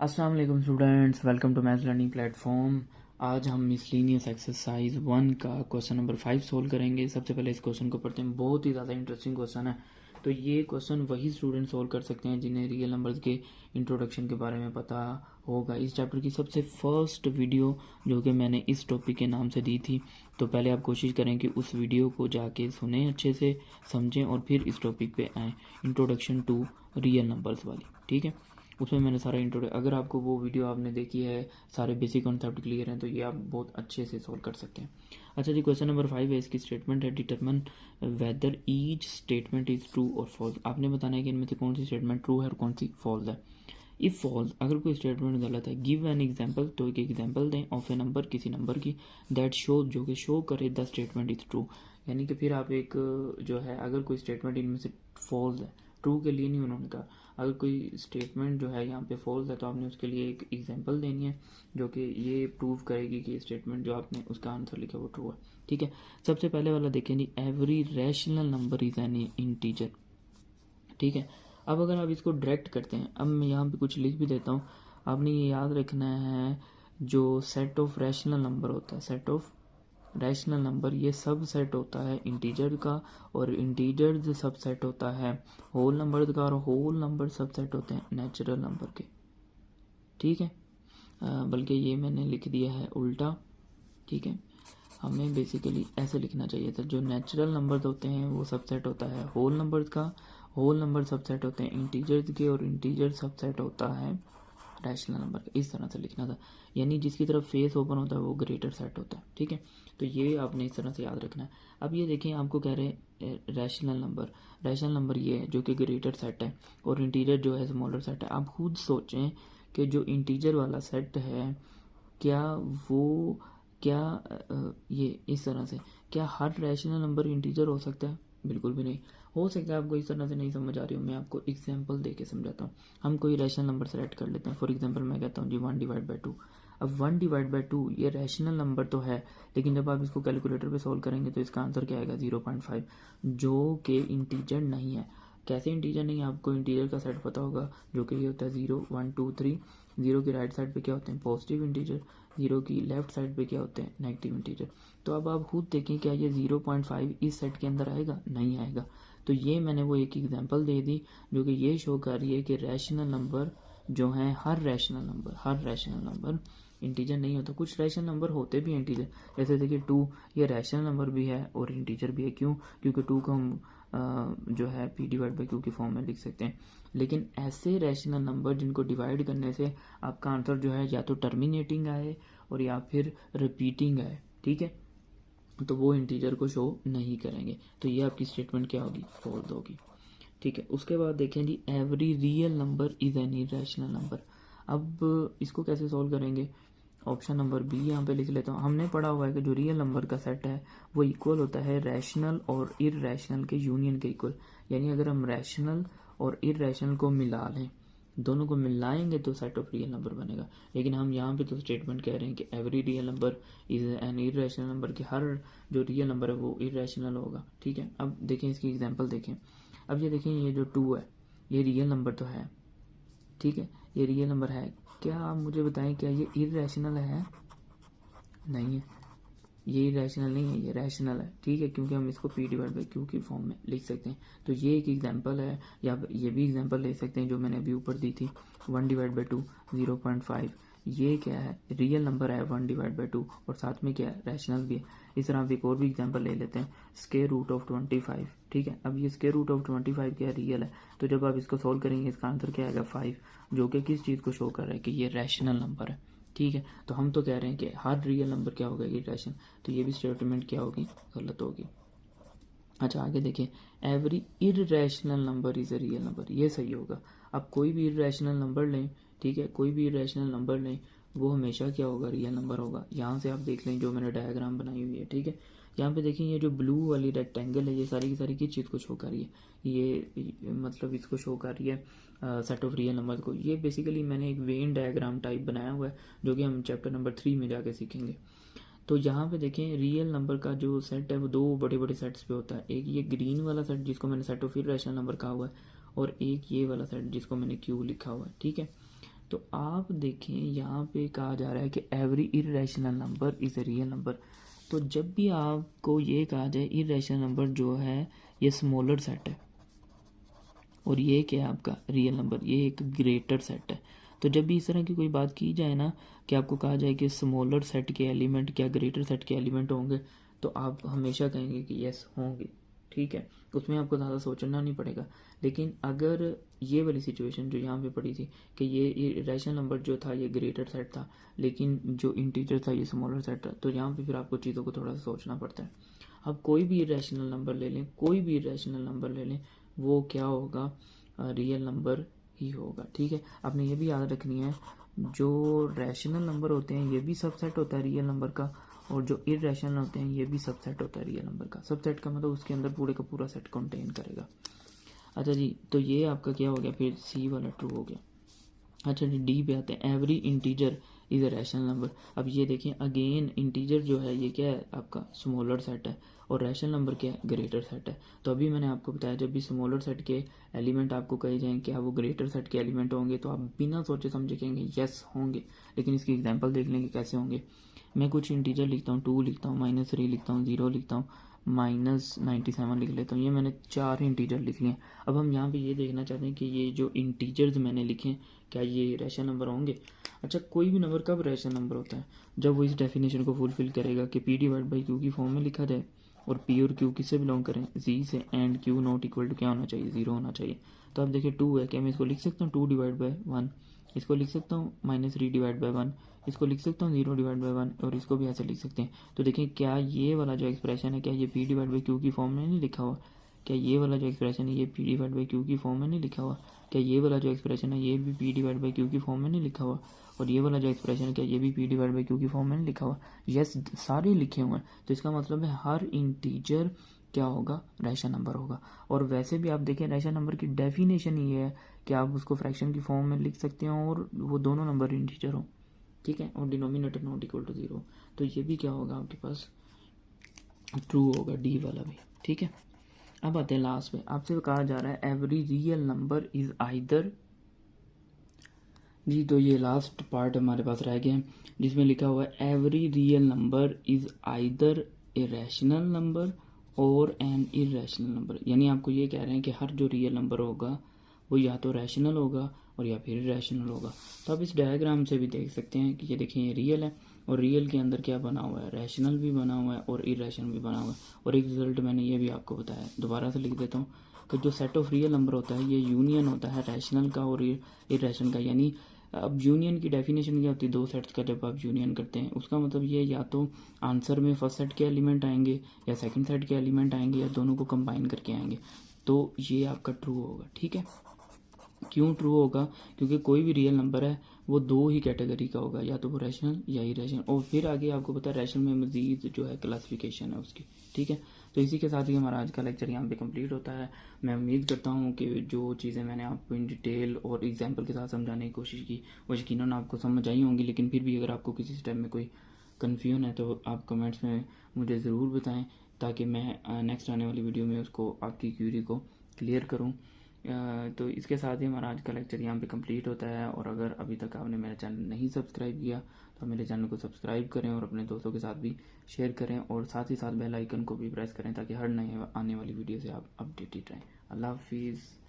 अस्सलाम वालेकुम students, welcome to maths learning platform. आज हम मिसलिनियस एक्सरसाइज 1 का क्वेश्चन नंबर 5 सोल्व करेंगे। सबसे पहले इस क्वेश्चन को पढ़ते हैं। बहुत ही ज़्यादा इंटरेस्टिंग क्वेश्चन है। तो ये क्वेश्चन वही स्टूडेंट सोल्व कर सकते हैं जिन्हें रियल नंबर्स के इंट्रोडक्शन के बारे में पता होगा। इस चैप्टर की सबसे फर्स्ट वीडियो जो कि मैंने इस टॉपिक के नाम से दी थी, तो पहले आप कोशिश करें कि उस वीडियो को जाके सुने, अच्छे से समझें और फिर इस टॉपिक पे आएँ, इंट्रोडक्शन टू रियल नंबर्स वाली। ठीक है, उसमें मैंने सारा अगर आपको वो वीडियो आपने देखी है, सारे बेसिक कॉन्सेप्ट क्लियर हैं, तो ये आप बहुत अच्छे से सोल्व कर सकते हैं। अच्छा जी, क्वेश्चन नंबर 5 है। इसकी स्टेटमेंट है, determine whether each statement is true और फॉल्स। आपने बताना है कि इनमें से कौन सी स्टेटमेंट ट्रू है और कौन सी फॉल्स है। इफ़ फॉल्स, अगर कोई स्टेटमेंट गलत है, गिव एन एग्जाम्पल, तो एक एग्जाम्पल दें ऑफ ए नंबर, किसी नंबर की, दैट शो, जो कि शो करे द स्टेटमेंट इज ट्रू। यानी कि फिर आप एक जो है, अगर कोई स्टेटमेंट इनमें से फॉल्स है, ट्रू के लिए नहीं उन्होंने कहा, अगर कोई स्टेटमेंट जो है यहाँ पे फॉल्स है, तो आपने उसके लिए एक एग्जांपल देनी है जो कि ये प्रूव करेगी कि स्टेटमेंट जो आपने उसका आंसर लिखा वो ट्रू है। ठीक है, सबसे पहले वाला देखें जी, every rational number is an integer. ठीक है, अब अगर आप इसको डायरेक्ट करते हैं, अब मैं यहाँ पे कुछ लिख भी देता हूँ, आपने ये याद रखना है, जो सेट ऑफ रैशनल नंबर होता है, सेट ऑफ रैशनल नंबर, ये सब सेट होता है इंटीजर का, और इंटीजर सब सेट होता है होल नंबर का, और होल नंबर सब सेट होते हैं नेचुरल नंबर के। ठीक है, बल्कि ये मैंने लिख दिया है उल्टा। ठीक है, हमें बेसिकली ऐसे लिखना चाहिए था, जो नेचुरल नंबर होते हैं वो सबसेट होता है होल नंबर का, होल नंबर सबसेट होते हैं इंटीजर्स के, और इंटीजर सबसेट होता है रैशनल नंबर का। इस तरह से लिखना था, यानी जिसकी तरफ फेस ओपन होता है वो ग्रेटर सेट होता है। ठीक है, तो ये आपने इस तरह से याद रखना है। अब ये देखें, आपको कह रहे हैं रैशनल नंबर ये है जो कि ग्रेटर सेट है, और इंटीजर जो है स्मॉलर सेट है। आप खुद सोचें कि जो इंटीजर वाला सेट है, क्या वो क्या ये इस तरह से, क्या हर रैशनल नंबर इंटीजर हो सकता है? बिल्कुल भी नहीं हो सकता है। आपको इस तरह से नहीं समझ आ रही हो, मैं आपको एग्जांपल दे के समझाता हूँ। हम कोई रैशनल नंबर सेलेक्ट कर लेते हैं। फॉर एग्जांपल मैं कहता हूँ जी 1/2। अब 1/2 ये रैशनल नंबर तो है, लेकिन जब आप इसको कैलकुलेटर पे सॉल्व करेंगे तो इसका आंसर क्या आएगा? 0.5, जो कि इंटीजर नहीं है। कैसे इंटीजर नहीं है? आपको इंटीजर का सेट पता होगा, जो कि ये होता है 0, 1, 2, 3। 0 की राइट साइड पे क्या होते हैं? Positive integer. 0 की लेफ्ट साइड पे क्या होते हैं? Negative integer. तो अब आप खुद देखें, क्या ये 0.5 इस सेट के अंदर आएगा? नहीं आएगा। तो ये मैंने वो एक एग्जांपल दे दी जो कि ये शो कर रही है कि रैशनल नंबर जो हैं, हर रैशनल नंबर इंटीजर नहीं होता। कुछ रैशनल नंबर होते भी इंटीजर, जैसे देखिए 2, ये रैशनल नंबर भी है और इंटीजर भी है। क्यों? क्योंकि 2 को हम जो है p/q की फॉर्म में लिख सकते हैं। लेकिन ऐसे रैशनल नंबर जिनको डिवाइड करने से आपका आंसर जो है या तो टर्मिनेटिंग आए और या फिर रिपीटिंग आए, ठीक है, तो वो इंटीजर को शो नहीं करेंगे। तो ये आपकी स्टेटमेंट क्या होगी? फॉल्स होगी। ठीक है, उसके बाद देखें जी, every real number is an irrational number. अब इसको कैसे सॉल्व करेंगे? ऑप्शन नंबर बी यहाँ पे लिख लेता हूँ। हमने पढ़ा हुआ है कि जो रियल नंबर का सेट है वो इक्वल होता है रैशनल और इरेशनल के यूनियन के इक्वल। यानी अगर हम रैशनल और इरेशनल को मिला लें, दोनों को मिलाएंगे तो सेट ऑफ रियल नंबर बनेगा। लेकिन हम यहाँ पे तो स्टेटमेंट कह रहे हैं कि every real number is an irrational number, कि हर जो रियल नंबर है वो इरेशनल होगा। ठीक है, अब देखें इसकी एग्जांपल देखें। अब ये देखें, ये जो 2 है ये रियल नंबर तो है, ठीक है, ये रियल नंबर है। क्या आप मुझे बताएं, क्या ये इरेशनल है? नहीं है, ये रैशनल नहीं है, ये रैशनल है। ठीक है, क्योंकि हम इसको p/q की फॉर्म में लिख सकते हैं। तो ये एक एग्जांपल है, या ये भी एग्जांपल ले सकते हैं जो मैंने अभी ऊपर दी थी, 1/2 0.5। ये क्या है? रियल नंबर है 1/2, और साथ में क्या है? रैशनल भी है। इस तरह आप एक और भी एग्जांपल ले लेते हैं, स्क्वायर रूट ऑफ 25। ठीक है, अब ये स्क्वायर रूट ऑफ 25 क्या है? रियल है। तो जब आप इसको सॉल्व करेंगे इसका आंसर क्या आएगा? 5, जो कि किस चीज़ को शो कर रहा है? कि ये रैशनल नंबर है। ठीक है, तो हम तो कह रहे हैं कि हर रियल नंबर क्या होगा? इरेशनल। तो ये भी स्टेटमेंट क्या होगी? गलत होगी। अच्छा, आगे देखिए, every irrational number is a real number, ये सही होगा। अब कोई भी इरेशनल नंबर लें, ठीक है, कोई भी इरेशनल नंबर लें, वो हमेशा क्या होगा? रियल नंबर होगा। यहाँ से आप देख लें जो मैंने डायग्राम बनाई हुई है। ठीक है, यहाँ पे देखिए, ये जो ब्लू वाली रेक्टेंगल है, ये सारी की सारी किस चीज़ को शो कर रही है? ये मतलब इसको शो कर रही है सेट ऑफ रियल नंबर को। ये बेसिकली मैंने एक वेन डायग्राम टाइप बनाया हुआ है, जो कि हम चैप्टर नंबर 3 में जाके सीखेंगे। तो यहाँ पे देखें, रियल नंबर का जो सेट है वो दो बड़े बड़े सेट्स पे होता है। एक ये ग्रीन वाला सेट जिसको मैंने सेट ऑफ इरेशनल नंबर कहा हुआ है, और एक ये वाला सेट जिसको मैंने क्यू लिखा हुआ है। ठीक है, तो आप देखें यहाँ पे कहा जा रहा है कि every irrational number is a real number. तो जब भी आपको ये कहा जाए इरेशनल नंबर जो है ये स्मॉलर सेट है और ये क्या है आपका रियल नंबर, ये एक ग्रेटर सेट है। तो जब भी इस तरह की कोई बात की जाए ना कि आपको कहा जाए कि स्मॉलर सेट के एलिमेंट क्या ग्रेटर सेट के एलिमेंट होंगे, तो आप हमेशा कहेंगे कि यस होंगे, ठीक है, उसमें आपको ज़्यादा सोचना नहीं पड़ेगा। लेकिन अगर ये वाली सिचुएशन जो यहाँ पे पड़ी थी कि ये रैशनल नंबर जो था ये ग्रेटर सेट था लेकिन जो इंटीजर था ये स्मॉलर सेट था, तो यहाँ पे फिर आपको चीज़ों को थोड़ा सा सोचना पड़ता है। अब कोई भी रैशनल नंबर ले लें, कोई भी रैशनल नंबर ले लें, वो क्या होगा, रियल नंबर ही होगा, ठीक है। आपने ये भी याद रखनी है जो रैशनल नंबर होते हैं ये भी सबसेट होता है रियल नंबर का, और जो इरेशनल होते हैं ये भी सबसेट होता है रियल नंबर का। सबसेट का मतलब उसके अंदर पूरे का पूरा सेट कंटेन करेगा। अच्छा जी, तो ये आपका क्या हो गया, फिर सी वाला ट्रू हो गया। अच्छा जी, डी पे आते हैं, every integer is a rational number. अब ये देखें अगेन इंटीजर जो है ये क्या है आपका स्मॉलर सेट है और रैशनल नंबर क्या है ग्रेटर सेट है। तो अभी मैंने आपको बताया जब भी स्मॉलर सेट के एलिमेंट आपको कहे जाएँ क्या वो ग्रेटर सेट के एलिमेंट होंगे तो आप बिना सोचे समझे कहेंगे यस होंगे। लेकिन इसकी एग्जांपल देख लेंगे कैसे होंगे। मैं कुछ इंटीजर लिखता हूँ, 2 लिखता हूँ, -3 लिखता हूँ, 0 लिखता हूँ, -97 लिख लेता हूँ। ये मैंने 4 इंटीजर लिख लिए। अब हम यहाँ पे ये देखना चाहते हैं कि ये जो इंटीजर्स मैंने लिखे हैं क्या ये रैशनल नंबर होंगे। अच्छा, कोई भी नंबर कब रैशनल नंबर होता है, जब वो इस डेफिनेशन को फुलफिल करेगा कि P/Q की फॉर्म में लिखा जाए और P और Q किससे बिलोंग करें, Z से, and Q not equal to क्या होना चाहिए, 0 होना चाहिए। तो आप देखिए 2 है, क्या मैं इसको लिख सकता हूँ 2/1, इसको लिख सकता हूँ -3/1, इसको लिख सकता हूँ 0/1 और इसको भी ऐसे लिख सकते हैं। तो देखिए क्या ये वाला जो एक्सप्रेशन है क्या ये P/Q की फॉर्म में नहीं लिखा हुआ, क्या ये वाला जो एक्सप्रेशन है ये P/Q की फॉर्म में नहीं लिखा हुआ, क्या ये वाला जो एक्सप्रेशन है ये भी P/Q की फॉर्म में नहीं लिखा हुआ, और ये वाला जो एक्सप्रेशन है क्या ये भी P/Q की फॉर्म में नहीं लिखा हुआ। यस, सारे लिखे हुए हैं। तो इसका मतलब है हर इंटीजर क्या होगा, रैशनल नंबर होगा। और वैसे भी आप देखें रैशनल नंबर की डेफिनेशन ये है कि आप उसको फ्रैक्शन की फॉर्म में लिख सकते हैं और वो दोनों नंबर इंटीजर हो, ठीक है, और डिनोमिनेटर नॉट इक्वल टू 0। तो ये भी क्या होगा आपके पास ट्रू होगा, डी वाला भी, ठीक है। अब आते हैं लास्ट पे, आपसे कहा जा रहा है every real number is either, जी तो ये लास्ट पार्ट हमारे पास रह गया जिसमें लिखा हुआ है every real number is either a rational number और एन इरेशनल नंबर। यानी आपको ये कह रहे हैं कि हर जो रियल नंबर होगा वो या तो रैशनल होगा और या फिर इरेशनल होगा। तो आप इस डायग्राम से भी देख सकते हैं कि ये देखें ये रियल है और रियल के अंदर क्या बना हुआ है, रैशनल भी बना हुआ है और इरेशनल भी बना हुआ है। और एक रिजल्ट मैंने ये भी आपको बताया, दोबारा से लिख देता हूँ कि जो सेट ऑफ रियल नंबर होता है ये यूनियन होता है रैशनल का और इरेशनल का। यानी अब यूनियन की डेफिनेशन क्या होती है, दो सेट्स का जब आप यूनियन करते हैं उसका मतलब ये या तो आंसर में फर्स्ट सेट के एलिमेंट आएंगे या सेकंड सेट के एलिमेंट आएंगे या दोनों को कंबाइन करके आएंगे। तो ये आपका ट्रू होगा, ठीक है। क्यों ट्रू होगा, क्योंकि कोई भी रियल नंबर है वो दो ही कैटेगरी का होगा, या तो वो रैशनल या इरेशनल। और फिर आगे आपको पता है रैशनल में मजीद जो है क्लासिफिकेशन है उसकी, ठीक है। तो इसी के साथ ही हमारा आज का लेक्चर यहाँ पे कंप्लीट होता है। मैं उम्मीद करता हूँ कि जो चीज़ें मैंने आपको इन डिटेल और एग्जाम्पल के साथ समझाने की कोशिश की वो यकीनन आपको समझ आई होंगी। लेकिन फिर भी अगर आपको किसी स्टेप में कोई कन्फ्यूजन है तो आप कमेंट्स में मुझे ज़रूर बताएं ताकि मैं नेक्स्ट आने वाली वीडियो में उसको आपकी क्यूरी को क्लियर करूँ। तो इसके साथ ही हमारा आज का लेक्चर यहाँ पे कंप्लीट होता है। और अगर अभी तक आपने मेरा चैनल नहीं सब्सक्राइब किया तो मेरे चैनल को सब्सक्राइब करें और अपने दोस्तों के साथ भी शेयर करें और साथ ही साथ बेल आइकन को भी प्रेस करें ताकि हर नए आने वाली वीडियो से आप अपडेटेड रहें। अल्लाह हाफिज़।